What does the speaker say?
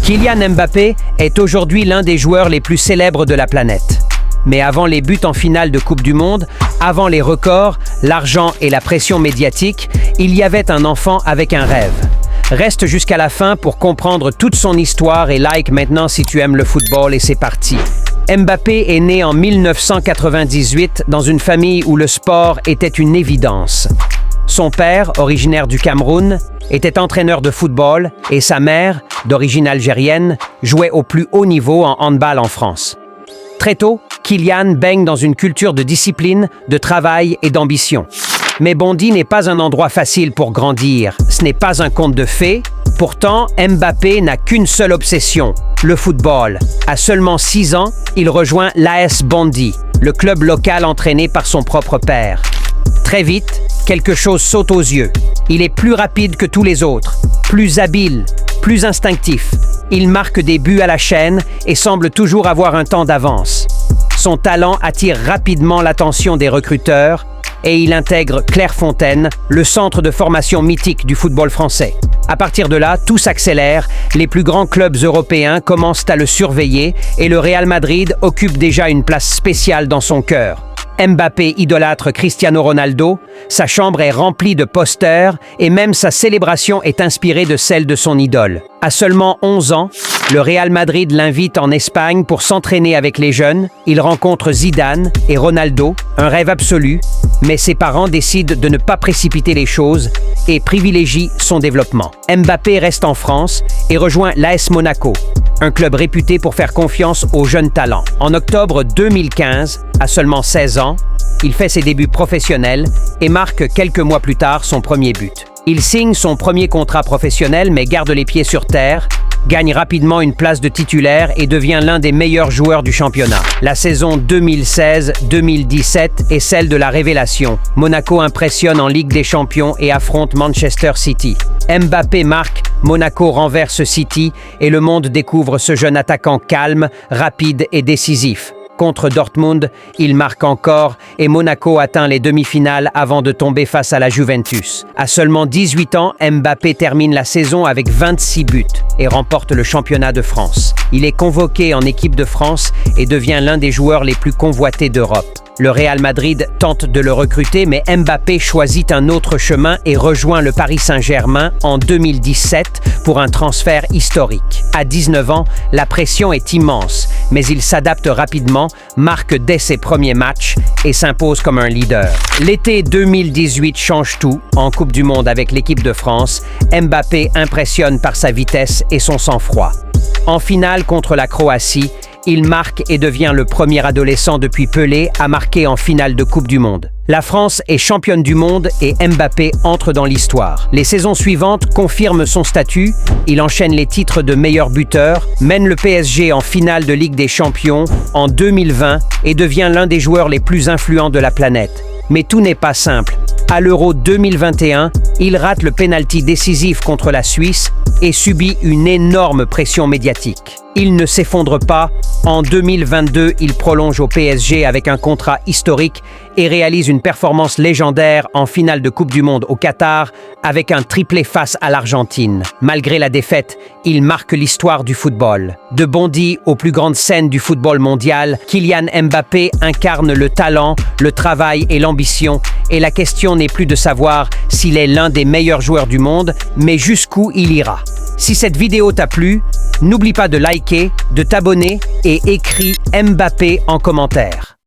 Kylian Mbappé est aujourd'hui l'un des joueurs les plus célèbres de la planète. Mais avant les buts en finale de Coupe du Monde, avant les records, l'argent et la pression médiatique, il y avait un enfant avec un rêve. Reste jusqu'à la fin pour comprendre toute son histoire et like maintenant si tu aimes le football et c'est parti. Mbappé est né en 1998 dans une famille où le sport était une évidence. Son père, originaire du Cameroun, était entraîneur de football et sa mère, d'origine algérienne, jouait au plus haut niveau en handball en France. Très tôt, Kylian baigne dans une culture de discipline, de travail et d'ambition. Mais Bondy n'est pas un endroit facile pour grandir, ce n'est pas un conte de fées. Pourtant, Mbappé n'a qu'une seule obsession, le football. À seulement 6 ans, il rejoint l'AS Bondy, le club local entraîné par son propre père. Très vite, quelque chose saute aux yeux. Il est plus rapide que tous les autres, plus habile, plus instinctif. Il marque des buts à la chaîne et semble toujours avoir un temps d'avance. Son talent attire rapidement l'attention des recruteurs et il intègre Clairefontaine, le centre de formation mythique du football français. À partir de là, tout s'accélère, les plus grands clubs européens commencent à le surveiller et le Real Madrid occupe déjà une place spéciale dans son cœur. Mbappé idolâtre Cristiano Ronaldo, sa chambre est remplie de posters et même sa célébration est inspirée de celle de son idole. À seulement 11 ans, le Real Madrid l'invite en Espagne pour s'entraîner avec les jeunes. Il rencontre Zidane et Ronaldo, un rêve absolu, mais ses parents décident de ne pas précipiter les choses et privilégient son développement. Mbappé reste en France et rejoint l'AS Monaco, un club réputé pour faire confiance aux jeunes talents. En octobre 2015, à seulement 16 ans, il fait ses débuts professionnels et marque quelques mois plus tard son premier but. Il signe son premier contrat professionnel mais garde les pieds sur terre, gagne rapidement une place de titulaire et devient l'un des meilleurs joueurs du championnat. La saison 2016-2017 est celle de la révélation. Monaco impressionne en Ligue des Champions et affronte Manchester City. Mbappé marque, Monaco renverse City et le monde découvre ce jeune attaquant calme, rapide et décisif. Contre Dortmund, il marque encore et Monaco atteint les demi-finales avant de tomber face à la Juventus. À seulement 18 ans, Mbappé termine la saison avec 26 buts et remporte le championnat de France. Il est convoqué en équipe de France et devient l'un des joueurs les plus convoités d'Europe. Le Real Madrid tente de le recruter, mais Mbappé choisit un autre chemin et rejoint le Paris Saint-Germain en 2017 pour un transfert historique. À 19 ans, la pression est immense, mais il s'adapte rapidement, marque dès ses premiers matchs et s'impose comme un leader. L'été 2018 change tout. En Coupe du Monde avec l'équipe de France, Mbappé impressionne par sa vitesse et son sang-froid. En finale contre la Croatie, il marque et devient le premier adolescent depuis Pelé à marquer en finale de Coupe du Monde. La France est championne du monde et Mbappé entre dans l'histoire. Les saisons suivantes confirment son statut. Il enchaîne les titres de meilleur buteur, mène le PSG en finale de Ligue des Champions en 2020 et devient l'un des joueurs les plus influents de la planète. Mais tout n'est pas simple. À l'Euro 2021, il rate le pénalty décisif contre la Suisse et subit une énorme pression médiatique. Il ne s'effondre pas. En 2022, il prolonge au PSG avec un contrat historique et réalise une performance légendaire en finale de Coupe du Monde au Qatar avec un triplé face à l'Argentine. Malgré la défaite, il marque l'histoire du football. De Bondy aux plus grandes scènes du football mondial, Kylian Mbappé incarne le talent, le travail et l'ambition. Et la question n'est plus de savoir s'il est l'un des meilleurs joueurs du monde, mais jusqu'où il ira. Si cette vidéo t'a plu, n'oublie pas de liker, de t'abonner et écris Mbappé en commentaire.